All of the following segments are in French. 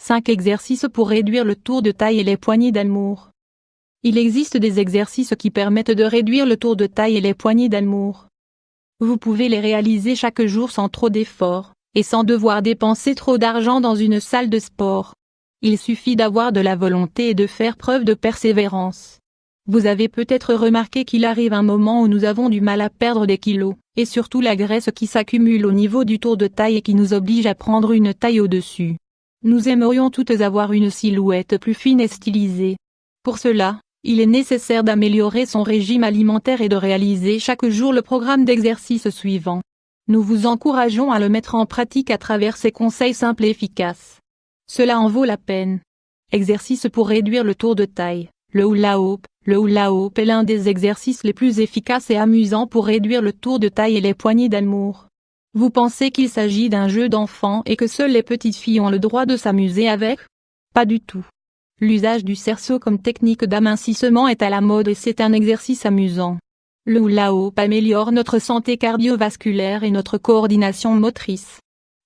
5 exercices pour réduire le tour de taille et les poignées d'amour. Il existe des exercices qui permettent de réduire le tour de taille et les poignées d'amour. Vous pouvez les réaliser chaque jour sans trop d'efforts, et sans devoir dépenser trop d'argent dans une salle de sport. Il suffit d'avoir de la volonté et de faire preuve de persévérance. Vous avez peut-être remarqué qu'il arrive un moment où nous avons du mal à perdre des kilos, et surtout la graisse qui s'accumule au niveau du tour de taille et qui nous oblige à prendre une taille au-dessus. Nous aimerions toutes avoir une silhouette plus fine et stylisée. Pour cela, il est nécessaire d'améliorer son régime alimentaire et de réaliser chaque jour le programme d'exercice suivant. Nous vous encourageons à le mettre en pratique à travers ces conseils simples et efficaces. Cela en vaut la peine. Exercice pour réduire le tour de taille. Le hula hoop. Le hula hoop est l'un des exercices les plus efficaces et amusants pour réduire le tour de taille et les poignées d'amour. Vous pensez qu'il s'agit d'un jeu d'enfant et que seules les petites filles ont le droit de s'amuser avec? Pas du tout. L'usage du cerceau comme technique d'amincissement est à la mode et c'est un exercice amusant. Le hula hoop améliore notre santé cardiovasculaire et notre coordination motrice.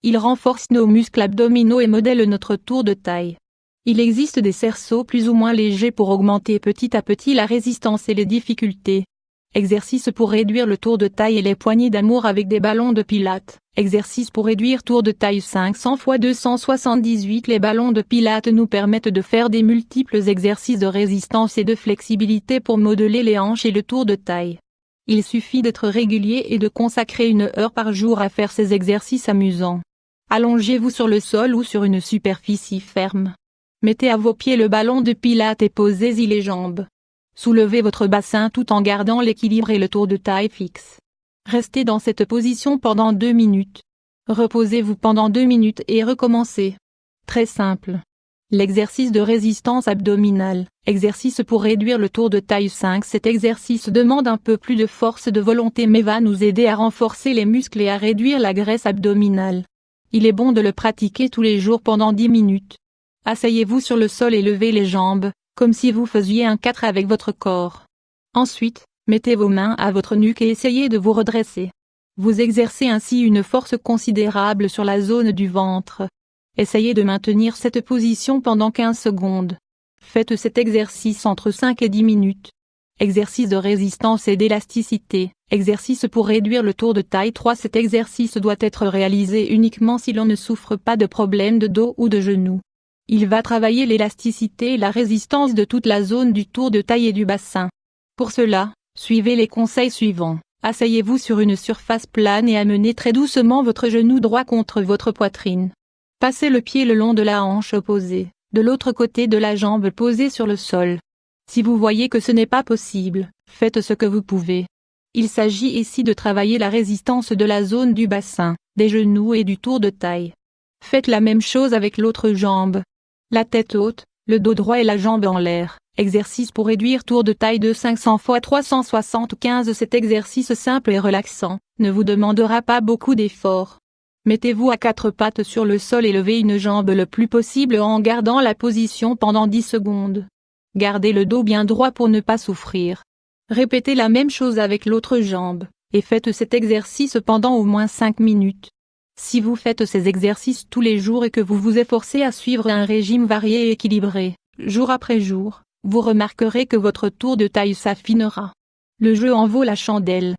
Il renforce nos muscles abdominaux et modèle notre tour de taille. Il existe des cerceaux plus ou moins légers pour augmenter petit à petit la résistance et les difficultés. Exercice pour réduire le tour de taille et les poignées d'amour avec des ballons de pilates. Exercice pour réduire tour de taille 500 x 278. Les ballons de pilates nous permettent de faire des multiples exercices de résistance et de flexibilité pour modeler les hanches et le tour de taille. Il suffit d'être régulier et de consacrer 1 heure par jour à faire ces exercices amusants. Allongez-vous sur le sol ou sur une superficie ferme. Mettez à vos pieds le ballon de pilates et posez-y les jambes. Soulevez votre bassin tout en gardant l'équilibre et le tour de taille fixe. Restez dans cette position pendant 2 minutes. Reposez-vous pendant 2 minutes et recommencez. Très simple. L'exercice de résistance abdominale. Exercice pour réduire le tour de taille 5. Cet exercice demande un peu plus de force de volonté mais va nous aider à renforcer les muscles et à réduire la graisse abdominale. Il est bon de le pratiquer tous les jours pendant 10 minutes. Asseyez-vous sur le sol et levez les jambes, comme si vous faisiez un 4 avec votre corps. Ensuite, mettez vos mains à votre nuque et essayez de vous redresser. Vous exercez ainsi une force considérable sur la zone du ventre. Essayez de maintenir cette position pendant 15 secondes. Faites cet exercice entre 5 et 10 minutes. Exercice de résistance et d'élasticité. Exercice pour réduire le tour de taille 3. Cet exercice doit être réalisé uniquement si l'on ne souffre pas de problèmes de dos ou de genoux. Il va travailler l'élasticité et la résistance de toute la zone du tour de taille et du bassin. Pour cela, suivez les conseils suivants. Asseyez-vous sur une surface plane et amenez très doucement votre genou droit contre votre poitrine. Passez le pied le long de la hanche opposée, de l'autre côté de la jambe posée sur le sol. Si vous voyez que ce n'est pas possible, faites ce que vous pouvez. Il s'agit ici de travailler la résistance de la zone du bassin, des genoux et du tour de taille. Faites la même chose avec l'autre jambe. La tête haute, le dos droit et la jambe en l'air. Exercice pour réduire tour de taille de 500 x 375. Cet exercice simple et relaxant ne vous demandera pas beaucoup d'efforts. Mettez-vous à 4 pattes sur le sol et levez une jambe le plus possible en gardant la position pendant 10 secondes. Gardez le dos bien droit pour ne pas souffrir. Répétez la même chose avec l'autre jambe, et faites cet exercice pendant au moins 5 minutes. Si vous faites ces exercices tous les jours et que vous vous efforcez à suivre un régime varié et équilibré, jour après jour, vous remarquerez que votre tour de taille s'affinera. Le jeu en vaut la chandelle.